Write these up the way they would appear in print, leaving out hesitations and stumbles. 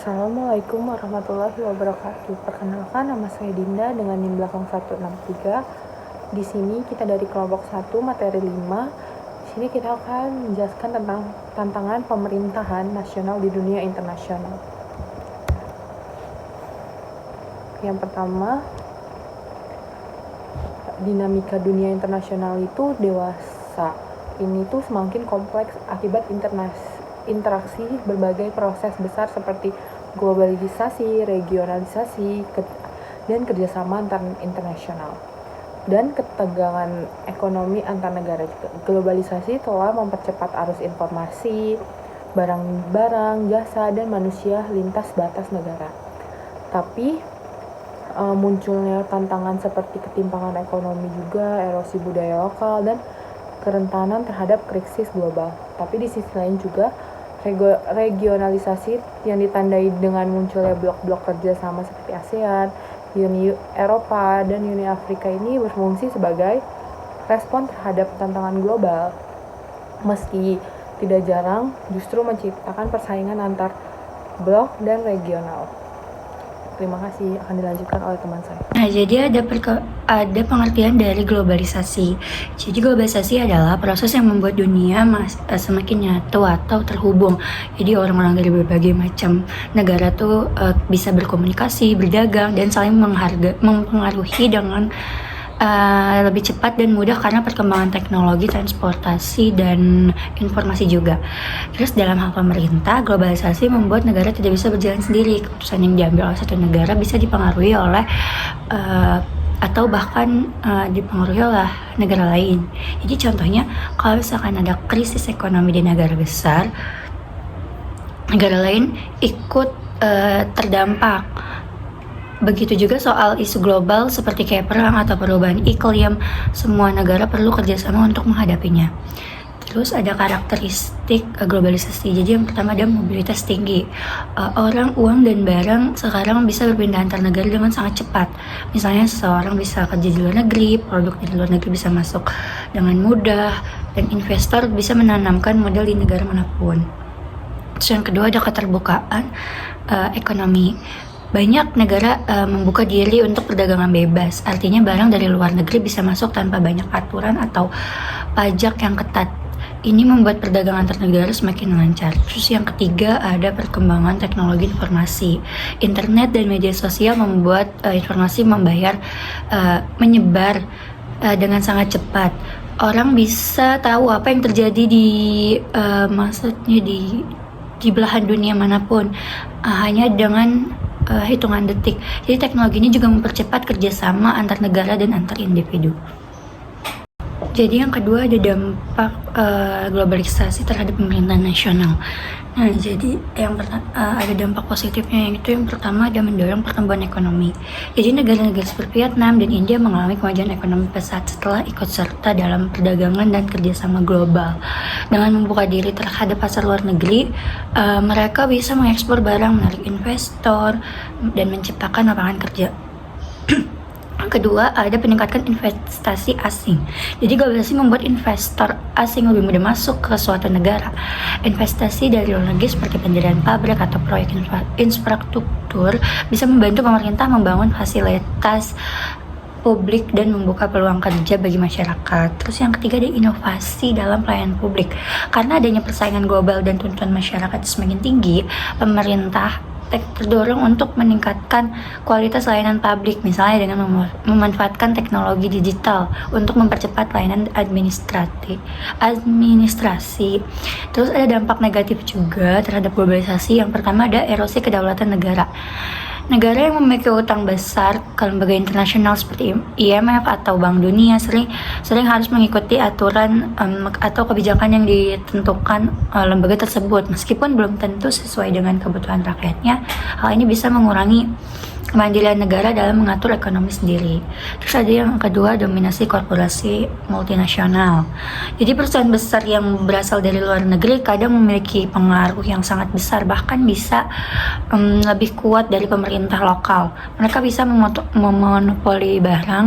Assalamualaikum warahmatullahi wabarakatuh. Perkenalkan, nama saya Dinda dengan NIM belakang 163. Di sini kita dari kelompok 1 materi 5. Di sini kita akan menjelaskan tentang tantangan pemerintahan nasional di dunia internasional. Yang pertama, dinamika dunia internasional itu dewasa. Ini tuh semakin kompleks akibat interaksi berbagai proses besar seperti globalisasi, regionalisasi, dan kerjasama antar internasional, dan ketegangan ekonomi antar negara juga. Globalisasi telah mempercepat arus informasi, barang-barang, jasa, dan manusia lintas batas negara. Tapi munculnya tantangan seperti ketimpangan ekonomi juga, erosi budaya lokal, dan kerentanan terhadap krisis global. Tapi di sisi lain juga regionalisasi yang ditandai dengan munculnya blok-blok kerjasama seperti ASEAN, Uni Eropa, dan Uni Afrika ini berfungsi sebagai respon terhadap tantangan global. Meski tidak jarang justru menciptakan persaingan antar blok dan regional. Terima kasih, akan dilanjutkan oleh teman saya. Nah, jadi ada pengertian dari globalisasi. Jadi globalisasi adalah proses yang membuat dunia semakin nyatu atau terhubung. Jadi orang-orang dari berbagai macam negara tuh bisa berkomunikasi, berdagang, dan saling mempengaruhi dengan lebih cepat dan mudah karena perkembangan teknologi, transportasi, dan informasi juga. Terus dalam hal pemerintah, globalisasi membuat negara tidak bisa berjalan sendiri. Keputusan yang diambil oleh satu negara bisa dipengaruhi oleh atau bahkan dipengaruhi oleh negara lain. Jadi contohnya, kalau misalkan ada krisis ekonomi di negara besar, negara lain ikut terdampak. Begitu juga soal isu global seperti kayak perang atau perubahan iklim, semua negara perlu kerjasama untuk menghadapinya. Terus ada karakteristik globalisasi. Jadi yang pertama ada mobilitas tinggi. Orang, uang, dan barang sekarang bisa berpindah antar negara dengan sangat cepat. Misalnya seseorang bisa kerja di luar negeri, produk di luar negeri bisa masuk dengan mudah, dan investor bisa menanamkan modal di negara manapun. Terus yang kedua ada keterbukaan ekonomi. Banyak negara membuka diri untuk perdagangan bebas, artinya barang dari luar negeri bisa masuk tanpa banyak aturan atau pajak yang ketat. Ini membuat perdagangan antar negara semakin lancar. Terus yang ketiga ada perkembangan teknologi informasi. Internet dan media sosial membuat informasi menyebar dengan sangat cepat. Orang bisa tahu apa yang terjadi di belahan dunia manapun hanya dengan hitungan detik. Jadi teknologi ini juga mempercepat kerjasama antar negara dan antar individu. Jadi yang kedua ada dampak globalisasi terhadap pemerintahan nasional. Nah, jadi ada dampak positifnya, yaitu yang pertama ada mendorong pertumbuhan ekonomi. Jadi negara-negara seperti Vietnam dan India mengalami kemajuan ekonomi pesat setelah ikut serta dalam perdagangan dan kerjasama global. Dengan membuka diri terhadap pasar luar negeri, mereka bisa mengekspor barang, menarik investor, dan menciptakan lapangan kerja. Kedua, ada peningkatan investasi asing. Jadi globalisasi membuat investor asing lebih mudah masuk ke suatu negara. Investasi dari luar negeri seperti pendirian pabrik atau proyek infrastruktur bisa membantu pemerintah membangun fasilitas publik dan membuka peluang kerja bagi masyarakat. Terus yang ketiga ada inovasi dalam pelayanan publik. Karena adanya persaingan global dan tuntutan masyarakat semakin tinggi, pemerintah terdorong untuk meningkatkan kualitas layanan publik, misalnya dengan memanfaatkan teknologi digital untuk mempercepat layanan administrasi. Terus ada dampak negatif juga terhadap globalisasi. Yang pertama ada erosi kedaulatan negara. Negara yang memiliki utang besar ke lembaga internasional seperti IMF atau Bank Dunia sering harus mengikuti aturan atau kebijakan yang ditentukan lembaga tersebut, meskipun belum tentu sesuai dengan kebutuhan rakyatnya. Hal ini bisa mengurangi kemandirian negara dalam mengatur ekonomi sendiri. Terus ada yang kedua, dominasi korporasi multinasional. Jadi perusahaan besar yang berasal dari luar negeri kadang memiliki pengaruh yang sangat besar, bahkan bisa lebih kuat dari pemerintah lokal. Mereka bisa memonopoli barang,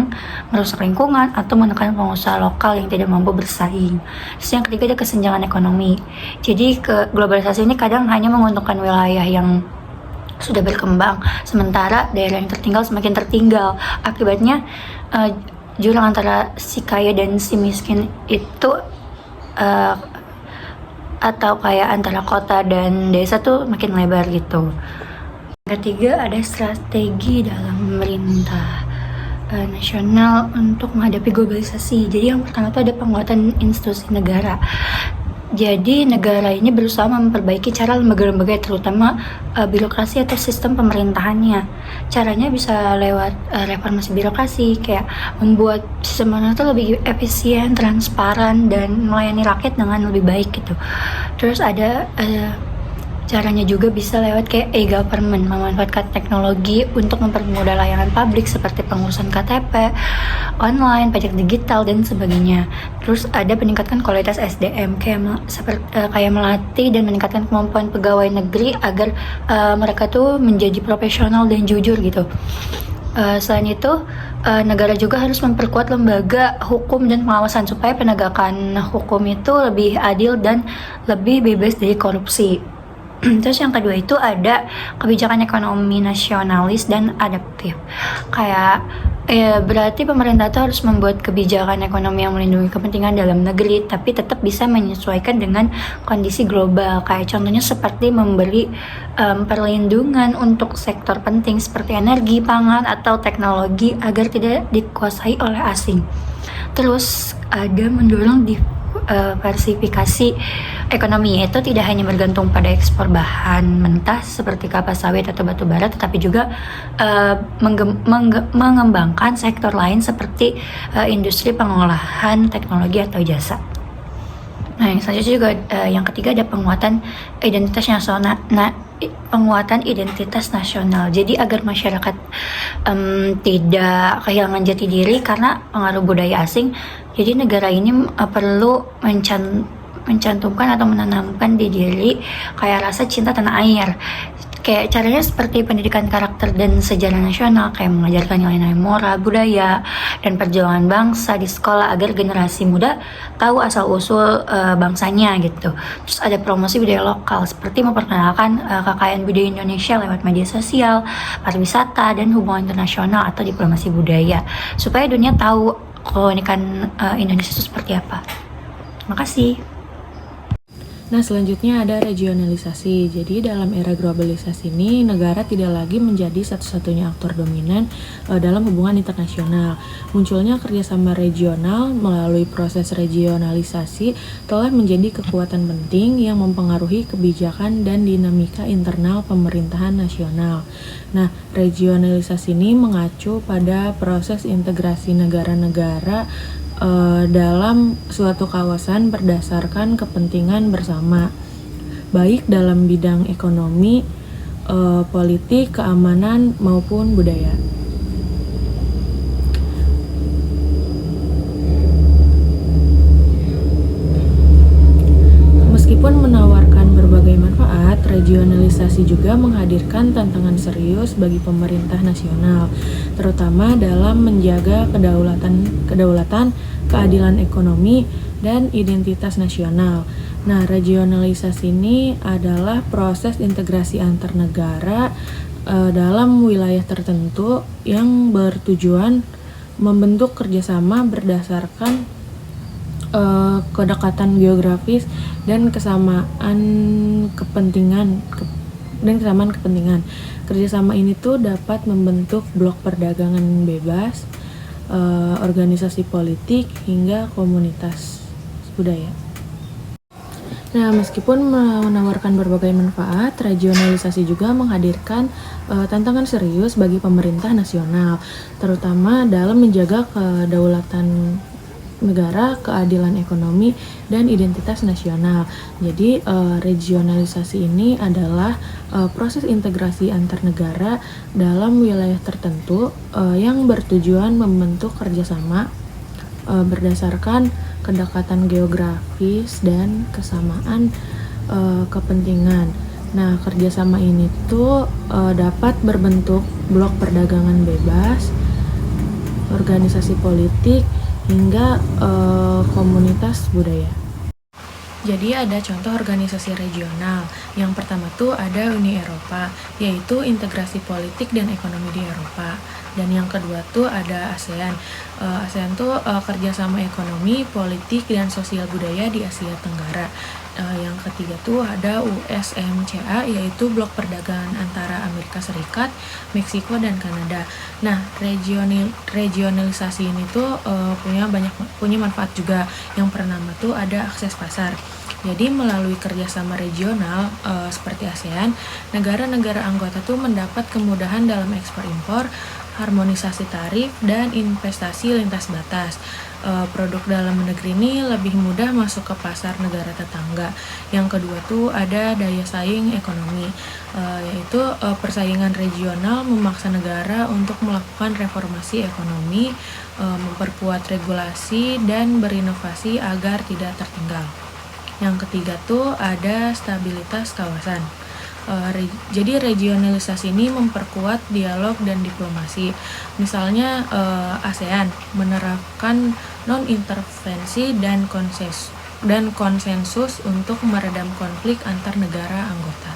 merusak lingkungan, atau menekan pengusaha lokal yang tidak mampu bersaing. Terus yang ketiga ada kesenjangan ekonomi. Jadi globalisasi ini kadang hanya menguntungkan wilayah yang sudah berkembang, sementara daerah yang tertinggal semakin tertinggal. Akibatnya jurang antara si kaya dan si miskin itu atau kayak antara kota dan desa tuh makin lebar gitu. Ketiga, ada strategi dalam pemerintah nasional untuk menghadapi globalisasi. Jadi yang pertama itu ada penguatan institusi negara. Jadi negara ini berusaha memperbaiki cara lembaga-lembaga, terutama birokrasi atau sistem pemerintahannya. Caranya bisa lewat reformasi birokrasi, kayak membuat sistem itu lebih efisien, transparan, dan melayani rakyat dengan lebih baik gitu. Terus ada caranya juga bisa lewat kayak e-government, memanfaatkan teknologi untuk mempermudah layanan publik seperti pengurusan KTP, online, pajak digital, dan sebagainya. Terus ada peningkatan kualitas SDM, kayak melatih dan meningkatkan kemampuan pegawai negeri agar mereka tuh menjadi profesional dan jujur gitu. Selain itu, negara juga harus memperkuat lembaga hukum dan pengawasan supaya penegakan hukum itu lebih adil dan lebih bebas dari korupsi. Terus yang kedua itu ada kebijakan ekonomi nasionalis dan adaptif. Kayak berarti pemerintah itu harus membuat kebijakan ekonomi yang melindungi kepentingan dalam negeri tapi tetap bisa menyesuaikan dengan kondisi global. Kayak contohnya seperti memberi perlindungan untuk sektor penting seperti energi, pangan, atau teknologi agar tidak dikuasai oleh asing. Terus ada mendorong diversifikasi ekonomi, yaitu tidak hanya bergantung pada ekspor bahan mentah seperti kelapa sawit atau batu bara, tetapi juga mengembangkan sektor lain seperti industri pengolahan teknologi atau jasa. Nah, yang selanjutnya juga yang ketiga ada penguatan identitas nasional. Penguatan identitas nasional. Jadi agar masyarakat tidak kehilangan jati diri karena pengaruh budaya asing. Jadi negara ini perlu mencantumkan atau menanamkan di diri kayak rasa cinta tanah air. Kayak caranya seperti pendidikan karakter dan sejarah nasional, kayak mengajarkan nilai-nilai moral, budaya, dan perjuangan bangsa di sekolah agar generasi muda tahu asal-usul bangsanya gitu. Terus ada promosi budaya lokal seperti memperkenalkan kekayaan budaya Indonesia lewat media sosial, pariwisata, dan hubungan internasional atau diplomasi budaya supaya dunia tahu keunikan Indonesia itu seperti apa. Terima kasih. Nah, selanjutnya ada regionalisasi. Jadi, dalam era globalisasi ini, negara tidak lagi menjadi satu-satunya aktor dominan dalam hubungan internasional. Munculnya kerjasama regional melalui proses regionalisasi telah menjadi kekuatan penting yang mempengaruhi kebijakan dan dinamika internal pemerintahan nasional. Nah, regionalisasi ini mengacu pada proses integrasi negara-negara dalam suatu kawasan berdasarkan kepentingan bersama, baik dalam bidang ekonomi, politik, keamanan, maupun budaya. Meskipun menawarkan berbagai manfaat, regionalisasi juga menghadirkan tantangan serius bagi pemerintah nasional, terutama dalam menjaga kedaulatan, keadilan ekonomi, dan identitas nasional. Nah, regionalisasi ini adalah proses integrasi antar negara dalam wilayah tertentu yang bertujuan membentuk kerjasama berdasarkan kedekatan geografis dan kesamaan kepentingan. Kerjasama ini tuh dapat membentuk blok perdagangan bebas, organisasi politik, hingga komunitas budaya. Nah, meskipun menawarkan berbagai manfaat, regionalisasi juga menghadirkan tantangan serius bagi pemerintah nasional, terutama dalam menjaga kedaulatan negara, keadilan ekonomi, dan identitas nasional. Jadi, regionalisasi ini adalah proses integrasi antar negara dalam wilayah tertentu yang bertujuan membentuk kerjasama berdasarkan kedekatan geografis dan kesamaan kepentingan. Nah, kerjasama ini tuh dapat berbentuk blok perdagangan bebas, organisasi politik, hingga komunitas budaya. Jadi ada contoh organisasi regional. Yang pertama tuh ada Uni Eropa, yaitu integrasi politik dan ekonomi di Eropa. Dan yang kedua tuh ada ASEAN. ASEAN tuh kerjasama ekonomi, politik, dan sosial budaya di Asia Tenggara. Yang ketiga tuh ada USMCA, yaitu blok perdagangan antara Amerika Serikat, Meksiko, dan Kanada. Nah, regionalisasi ini tuh punya manfaat juga. Yang pertama tuh ada akses pasar. Jadi melalui kerjasama regional seperti ASEAN, negara-negara anggota tuh mendapat kemudahan dalam ekspor impor, harmonisasi tarif, dan investasi lintas batas. Produk dalam negeri ini lebih mudah masuk ke pasar negara tetangga. Yang kedua tuh ada daya saing ekonomi, yaitu persaingan regional memaksa negara untuk melakukan reformasi ekonomi, memperkuat regulasi, dan berinovasi agar tidak tertinggal. Yang ketiga tuh ada stabilitas kawasan. Jadi regionalisasi ini memperkuat dialog dan diplomasi. Misalnya ASEAN menerapkan non-intervensi dan konsensus untuk meredam konflik antar negara anggota.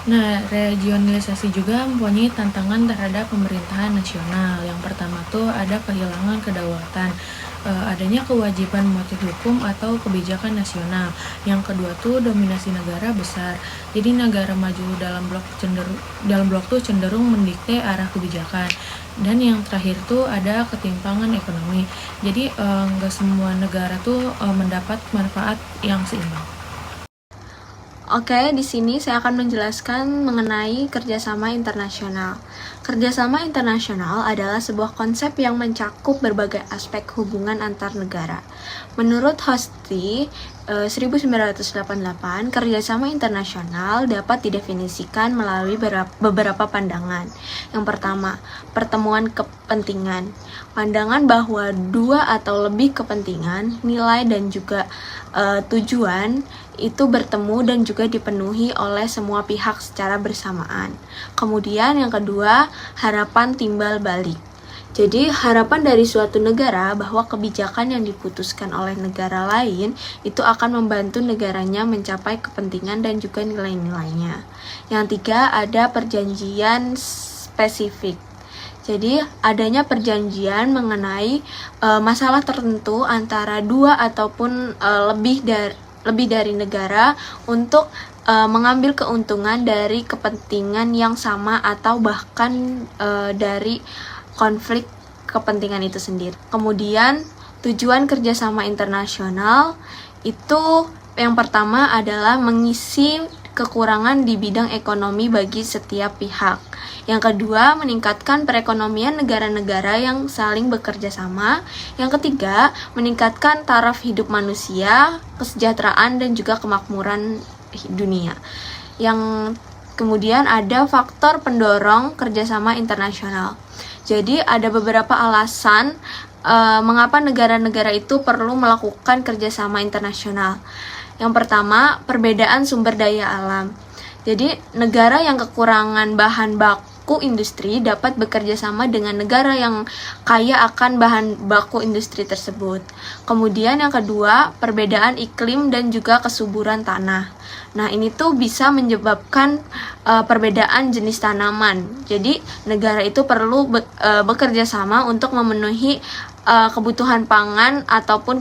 Nah, regionalisasi juga mempunyai tantangan terhadap pemerintahan nasional. Yang pertama tuh ada kehilangan kedaulatan, adanya kewajiban motif hukum atau kebijakan nasional. Yang kedua tuh dominasi negara besar. Jadi negara maju dalam blok tuh cenderung mendikte arah kebijakan. Dan yang terakhir tuh ada ketimpangan ekonomi. Jadi nggak semua negara tuh mendapat manfaat yang seimbang. Oke, di sini saya akan menjelaskan mengenai kerjasama internasional. Kerjasama internasional adalah sebuah konsep yang mencakup berbagai aspek hubungan antar negara. Menurut Hosti, 1988, kerjasama internasional dapat didefinisikan melalui beberapa pandangan. Yang pertama, pertemuan kepentingan. Pandangan bahwa dua atau lebih kepentingan, nilai, dan juga tujuan itu bertemu dan juga dipenuhi oleh semua pihak secara bersamaan. Kemudian yang kedua, harapan timbal balik. Jadi harapan dari suatu negara bahwa kebijakan yang diputuskan oleh negara lain itu akan membantu negaranya mencapai kepentingan dan juga nilai-nilainya. Yang tiga, ada perjanjian spesifik. Jadi adanya perjanjian mengenai masalah tertentu antara dua ataupun lebih dari negara untuk mengambil keuntungan dari kepentingan yang sama atau bahkan dari konflik kepentingan itu sendiri. Kemudian tujuan kerjasama internasional itu yang pertama adalah mengisi kekurangan di bidang ekonomi bagi setiap pihak. Yang kedua, meningkatkan perekonomian negara-negara yang saling bekerja sama. Yang ketiga, meningkatkan taraf hidup manusia, kesejahteraan, dan juga kemakmuran dunia. Yang kemudian ada faktor pendorong kerjasama internasional. Jadi ada beberapa alasan mengapa negara-negara itu perlu melakukan kerjasama internasional. Yang pertama, perbedaan sumber daya alam. Jadi, negara yang kekurangan bahan baku industri dapat bekerja sama dengan negara yang kaya akan bahan baku industri tersebut. Kemudian yang kedua, perbedaan iklim dan juga kesuburan tanah. Nah, ini tuh bisa menyebabkan perbedaan jenis tanaman. Jadi, negara itu perlu bekerja sama untuk memenuhi kebutuhan pangan ataupun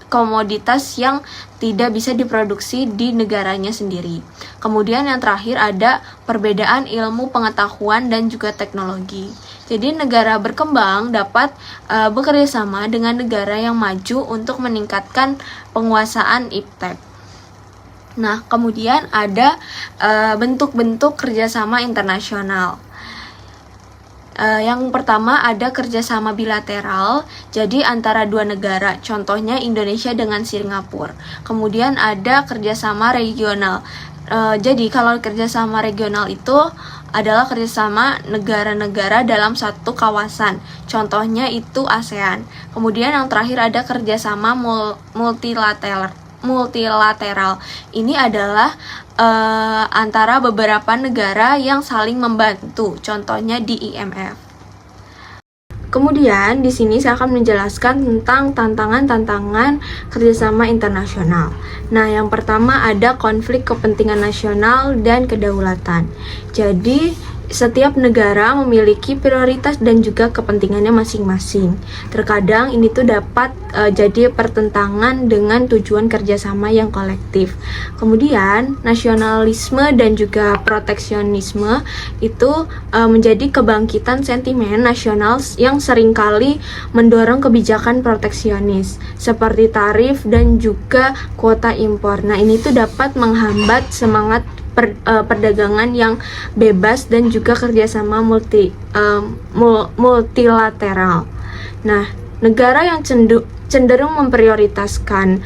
komoditas yang tidak bisa diproduksi di negaranya sendiri. Kemudian yang terakhir ada perbedaan ilmu pengetahuan dan juga teknologi. Jadi negara berkembang dapat bekerja sama dengan negara yang maju untuk meningkatkan penguasaan iptek. Nah, kemudian ada bentuk-bentuk kerjasama internasional. Yang pertama ada kerjasama bilateral, jadi antara dua negara, contohnya Indonesia dengan Singapura. Kemudian ada kerjasama regional. Jadi kalau kerjasama regional itu adalah kerjasama negara-negara dalam satu kawasan, contohnya itu ASEAN. Kemudian yang terakhir ada kerjasama multilateral. Ini adalah antara beberapa negara yang saling membantu, contohnya di IMF. Kemudian di sini saya akan menjelaskan tentang tantangan-tantangan kerjasama internasional. Nah, yang pertama ada konflik kepentingan nasional dan kedaulatan. Jadi setiap negara memiliki prioritas dan juga kepentingannya masing-masing. Terkadang ini tuh dapat jadi pertentangan dengan tujuan kerjasama yang kolektif. Kemudian nasionalisme dan juga proteksionisme itu menjadi kebangkitan sentimen nasional yang seringkali mendorong kebijakan proteksionis seperti tarif dan juga kuota impor. Nah, ini tuh dapat menghambat semangat perdagangan yang bebas dan juga kerjasama multilateral. Nah, negara yang cenderung memprioritaskan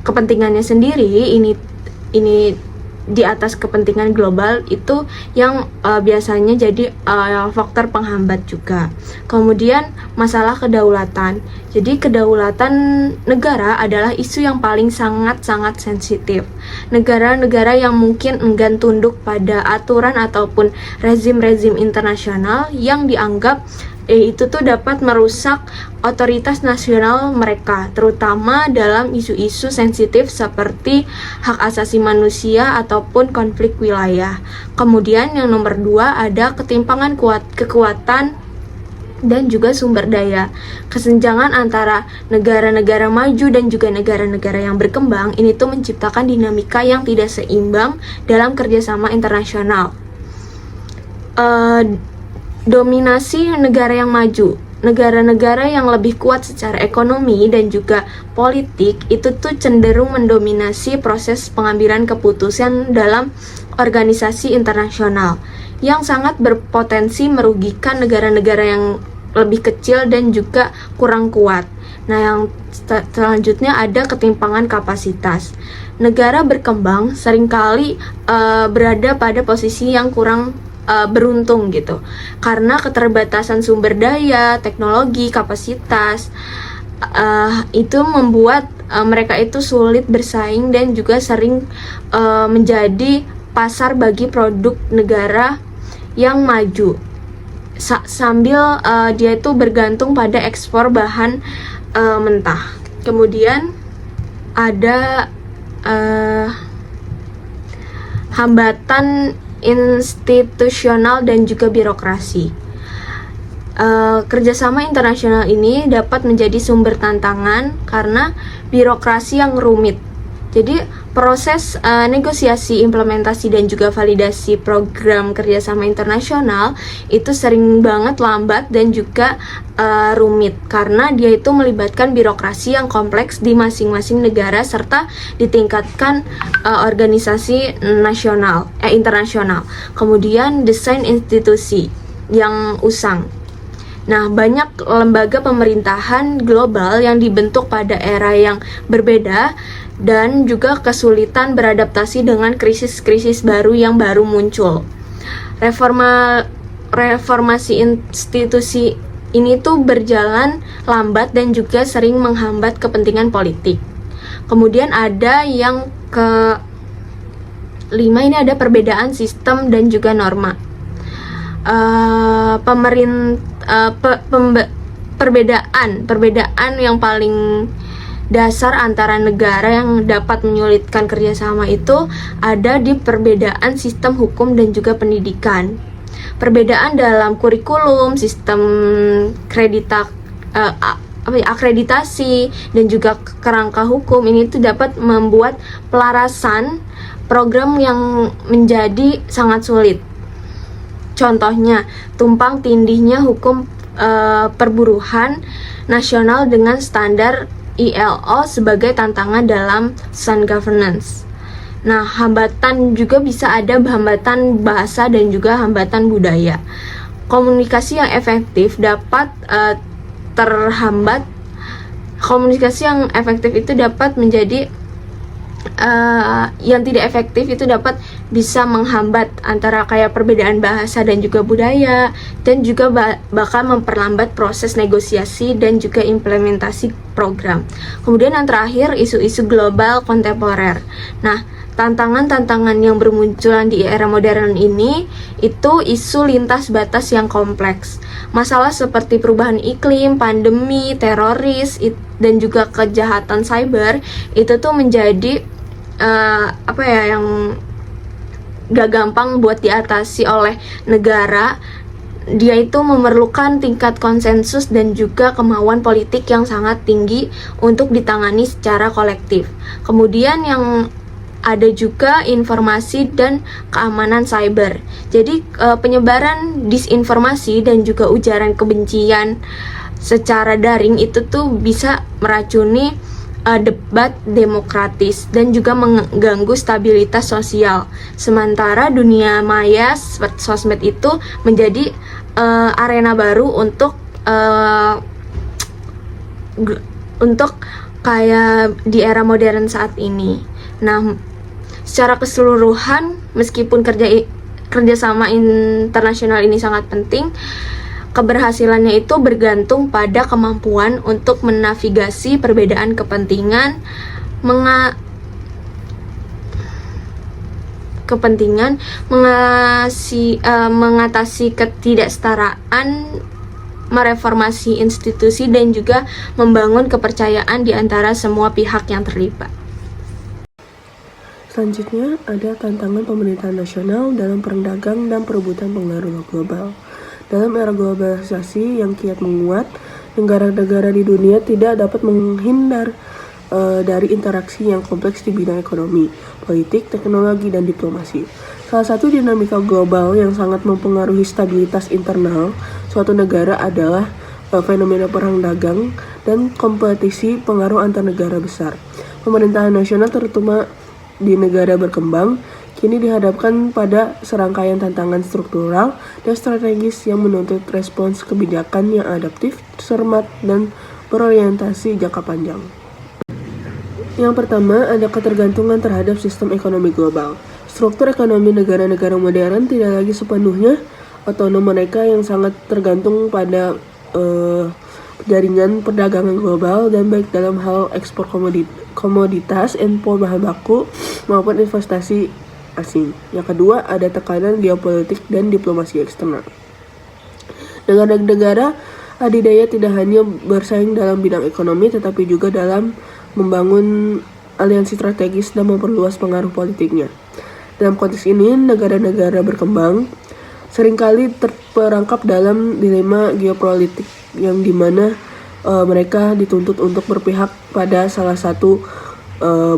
kepentingannya sendiri ini di atas kepentingan global itu yang biasanya jadi faktor penghambat juga. Kemudian masalah kedaulatan. Jadi kedaulatan negara adalah isu yang paling sangat-sangat sensitif. Negara-negara yang mungkin enggan tunduk pada aturan ataupun rezim-rezim internasional yang dianggap itu tuh dapat merusak otoritas nasional mereka, terutama dalam isu-isu sensitif seperti hak asasi manusia ataupun konflik wilayah. Kemudian yang nomor 2 ada ketimpangan kekuatan dan juga sumber daya. Kesenjangan antara negara-negara maju dan juga negara-negara yang berkembang ini tuh menciptakan dinamika yang tidak seimbang dalam kerjasama internasional. Dominasi negara yang maju, negara-negara yang lebih kuat secara ekonomi dan juga politik itu tuh cenderung mendominasi proses pengambilan keputusan dalam organisasi internasional yang sangat berpotensi merugikan negara-negara yang lebih kecil dan juga kurang kuat. Nah, yang selanjutnya ada ketimpangan kapasitas. Negara berkembang seringkali berada pada posisi yang kurang beruntung gitu, karena keterbatasan sumber daya, teknologi, kapasitas itu membuat mereka itu sulit bersaing dan juga sering menjadi pasar bagi produk negara yang maju sambil dia itu bergantung pada ekspor bahan mentah. Kemudian ada hambatan institusional dan juga birokrasi. Kerjasama internasional ini dapat menjadi sumber tantangan karena birokrasi yang rumit. Jadi proses negosiasi, implementasi dan juga validasi program kerjasama internasional itu sering banget lambat dan juga rumit karena dia itu melibatkan birokrasi yang kompleks di masing-masing negara serta ditingkatkan organisasi internasional. Kemudian desain institusi yang usang. Nah, banyak lembaga pemerintahan global yang dibentuk pada era yang berbeda dan juga kesulitan beradaptasi dengan krisis-krisis baru yang baru muncul. Reformasi institusi ini tuh berjalan lambat dan juga sering menghambat kepentingan politik. Kemudian ada yang kelima, ini ada perbedaan sistem dan juga norma. Perbedaan yang paling dasar antara negara yang dapat menyulitkan kerjasama itu ada di perbedaan sistem hukum dan juga pendidikan. Perbedaan dalam kurikulum, sistem akreditasi dan juga kerangka hukum ini tuh dapat membuat pelarasan program yang menjadi sangat sulit. Contohnya, tumpang tindihnya hukum perburuhan nasional dengan standar ILO sebagai tantangan dalam sound governance. Nah, hambatan juga bisa ada hambatan bahasa dan juga hambatan budaya. Komunikasi yang efektif dapat terhambat. Komunikasi yang efektif itu dapat menjadi yang tidak efektif itu dapat bisa menghambat antara kayak perbedaan bahasa dan juga budaya, dan juga bakal memperlambat proses negosiasi dan juga implementasi program. Kemudian yang terakhir, isu-isu global kontemporer. Nah, tantangan-tantangan yang bermunculan di era modern ini itu isu lintas batas yang kompleks. Masalah seperti perubahan iklim, pandemi, teroris, dan juga kejahatan cyber itu tuh menjadi yang gak gampang buat diatasi oleh negara. Dia itu memerlukan tingkat konsensus dan juga kemauan politik yang sangat tinggi untuk ditangani secara kolektif. Kemudian yang ada juga informasi dan keamanan cyber. Jadi penyebaran disinformasi dan juga ujaran kebencian secara daring itu tuh bisa meracuni debat demokratis dan juga mengganggu stabilitas sosial. Sementara dunia maya seperti sosmed itu menjadi arena baru untuk kayak di era modern saat ini. Nah, secara keseluruhan meskipun kerjasama internasional ini sangat penting, keberhasilannya itu bergantung pada kemampuan untuk menavigasi perbedaan kepentingan, mengatasi ketidaksetaraan, mereformasi institusi, dan juga membangun kepercayaan di antara semua pihak yang terlibat. Selanjutnya ada tantangan pemerintahan nasional dalam perang dagang dan perebutan pengaruh global. Dalam era globalisasi yang kiat menguat, negara-negara di dunia tidak dapat menghindar dari interaksi yang kompleks di bidang ekonomi, politik, teknologi, dan diplomasi. Salah satu dinamika global yang sangat mempengaruhi stabilitas internal suatu negara adalah fenomena perang dagang dan kompetisi pengaruh antar negara besar. Pemerintahan nasional terutama di negara berkembang kini dihadapkan pada serangkaian tantangan struktural dan strategis yang menuntut respons kebijakan yang adaptif, cermat, dan berorientasi jangka panjang. Yang pertama, ada ketergantungan terhadap sistem ekonomi global. Struktur ekonomi negara-negara modern tidak lagi sepenuhnya otonom, mereka yang sangat tergantung pada jaringan perdagangan global, dan baik dalam hal ekspor komoditas, impor bahan baku, maupun investasi asing. Yang kedua, ada tekanan geopolitik dan diplomasi eksternal. Negara-negara adidaya tidak hanya bersaing dalam bidang ekonomi, tetapi juga dalam membangun aliansi strategis dan memperluas pengaruh politiknya. Dalam konteks ini, negara-negara berkembang seringkali terperangkap dalam dilema geopolitik yang dimana mereka dituntut untuk berpihak pada salah satu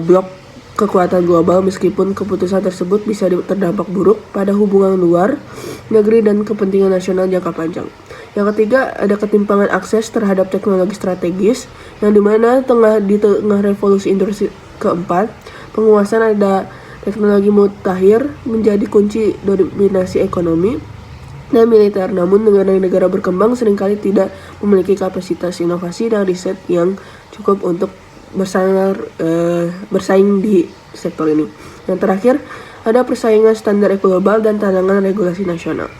blok kekuatan global, meskipun keputusan tersebut bisa terdampak buruk pada hubungan luar negeri dan kepentingan nasional jangka panjang. Yang ketiga, ada ketimpangan akses terhadap teknologi strategis, yang dimana di tengah revolusi industri keempat, penguasaan ada teknologi mutakhir menjadi kunci dominasi ekonomi dan militer. Namun negara-negara berkembang seringkali tidak memiliki kapasitas inovasi dan riset yang cukup untuk bersaing di sektor ini. Yang terakhir, ada persaingan standar global dan tantangan regulasi nasional.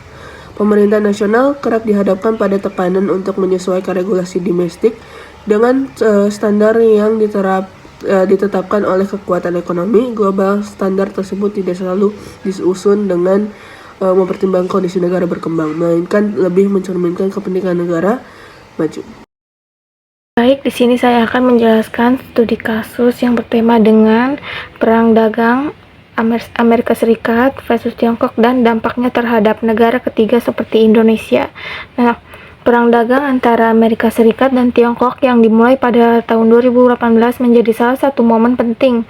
Pemerintah nasional kerap dihadapkan pada tekanan untuk menyesuaikan regulasi domestik dengan standar yang ditetapkan oleh kekuatan ekonomi global. Standar tersebut tidak selalu disusun dengan mempertimbangkan kondisi negara berkembang, melainkan lebih mencerminkan kepentingan negara maju. Baik, di sini saya akan menjelaskan studi kasus yang bertema dengan perang dagang Amerika Serikat versus Tiongkok dan dampaknya terhadap negara ketiga seperti Indonesia. Nah, perang dagang antara Amerika Serikat dan Tiongkok yang dimulai pada tahun 2018 menjadi salah satu momen penting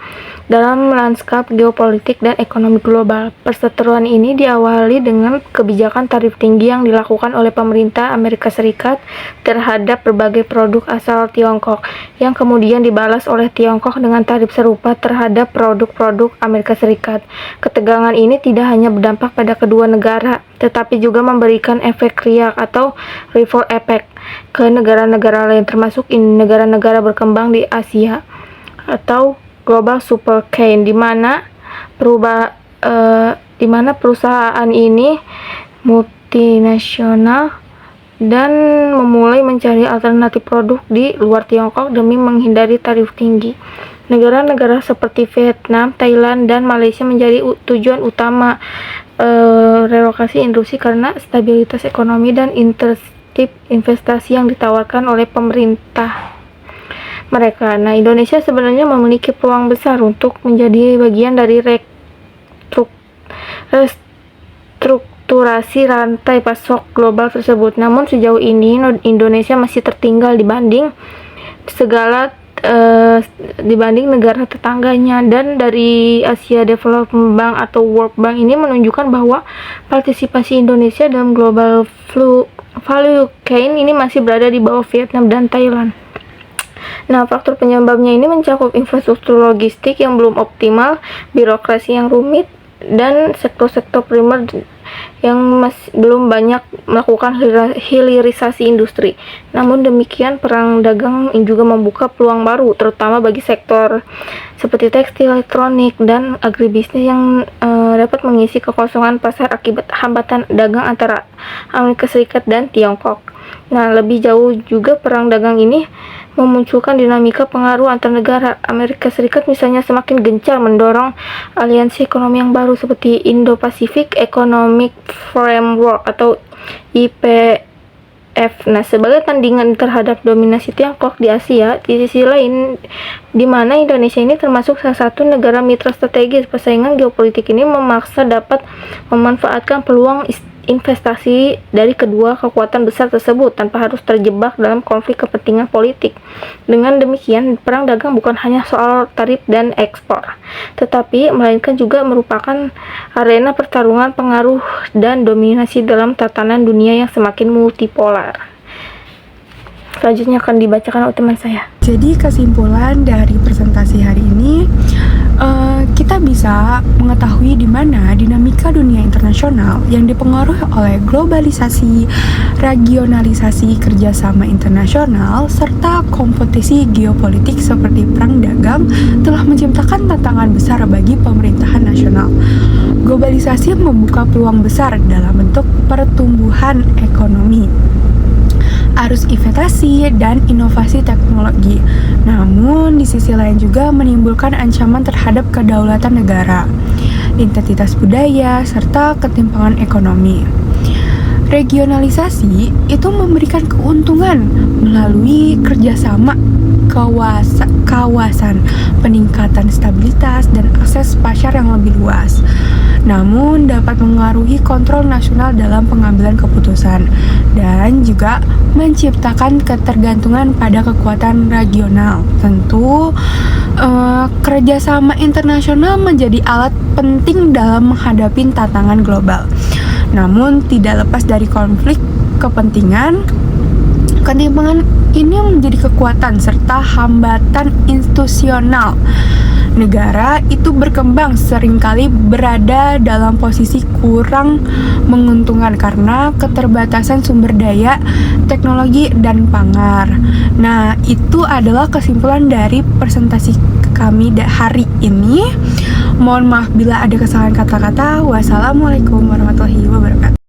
dalam lanskap geopolitik dan ekonomi global. Perseteruan ini diawali dengan kebijakan tarif tinggi yang dilakukan oleh pemerintah Amerika Serikat terhadap berbagai produk asal Tiongkok, yang kemudian dibalas oleh Tiongkok dengan tarif serupa terhadap produk-produk Amerika Serikat. Ketegangan ini tidak hanya berdampak pada kedua negara, tetapi juga memberikan efek riak atau ripple effect ke negara-negara lain, termasuk negara-negara berkembang di Asia atau global supply chain, di mana di mana perusahaan ini multinasional dan memulai mencari alternatif produk di luar Tiongkok demi menghindari tarif tinggi. Negara-negara seperti Vietnam, Thailand, dan Malaysia menjadi tujuan utama relokasi industri karena stabilitas ekonomi dan insentif investasi yang ditawarkan oleh pemerintah mereka. Nah, Indonesia sebenarnya memiliki peluang besar untuk menjadi bagian dari restrukturasi rantai pasok global tersebut. Namun sejauh ini Indonesia masih tertinggal dibanding negara tetangganya, dan dari Asia Development Bank atau World Bank ini menunjukkan bahwa partisipasi Indonesia dalam global value chain ini masih berada di bawah Vietnam dan Thailand. Nah, faktor penyebabnya ini mencakup infrastruktur logistik yang belum optimal, birokrasi yang rumit, dan sektor-sektor primer yang belum banyak melakukan hilirisasi industri. Namun demikian, perang dagang juga membuka peluang baru, terutama bagi sektor seperti tekstil, elektronik, dan agribisnis yang dapat mengisi kekosongan pasar akibat hambatan dagang antara Amerika Serikat dan Tiongkok. Nah, lebih jauh juga perang dagang ini memunculkan dinamika pengaruh antar negara. Amerika Serikat misalnya semakin gencar mendorong aliansi ekonomi yang baru seperti Indo-Pacific Economic Framework atau IPF. Nah, sebagai tandingan terhadap dominasi Tiongkok di Asia, di sisi lain di mana Indonesia ini termasuk salah satu negara mitra strategis, persaingan geopolitik ini memaksa dapat memanfaatkan peluang investasi dari kedua kekuatan besar tersebut tanpa harus terjebak dalam konflik kepentingan politik. Dengan demikian, perang dagang bukan hanya soal tarif dan ekspor, tetapi melainkan juga merupakan arena pertarungan pengaruh dan dominasi dalam tatanan dunia yang semakin multipolar. Selanjutnya akan dibacakan oleh teman saya. Jadi kesimpulan dari presentasi hari ini, kita bisa mengetahui di mana dinamika dunia internasional yang dipengaruhi oleh globalisasi, regionalisasi, kerjasama internasional, serta kompetisi geopolitik seperti perang dagang telah menciptakan tantangan besar bagi pemerintahan nasional. Globalisasi membuka peluang besar dalam bentuk pertumbuhan ekonomi, arus investasi, dan inovasi teknologi. Namun, di sisi lain juga menimbulkan ancaman terhadap kedaulatan negara, identitas budaya, serta ketimpangan ekonomi. Regionalisasi itu memberikan keuntungan melalui kerjasama kawasan, peningkatan stabilitas, dan akses pasar yang lebih luas. Namun dapat mengaruhi kontrol nasional dalam pengambilan keputusan dan juga menciptakan ketergantungan pada kekuatan regional. Tentu kerjasama internasional menjadi alat penting dalam menghadapi tantangan global. Namun tidak lepas dari konflik kepentingan, ketimpangan ini menjadi kekuatan serta hambatan institusional. Negara itu berkembang seringkali berada dalam posisi kurang menguntungkan karena keterbatasan sumber daya, teknologi, dan pangan. Nah, itu adalah kesimpulan dari presentasi kami hari ini. Mohon maaf bila ada kesalahan kata-kata. Wassalamualaikum warahmatullahi wabarakatuh.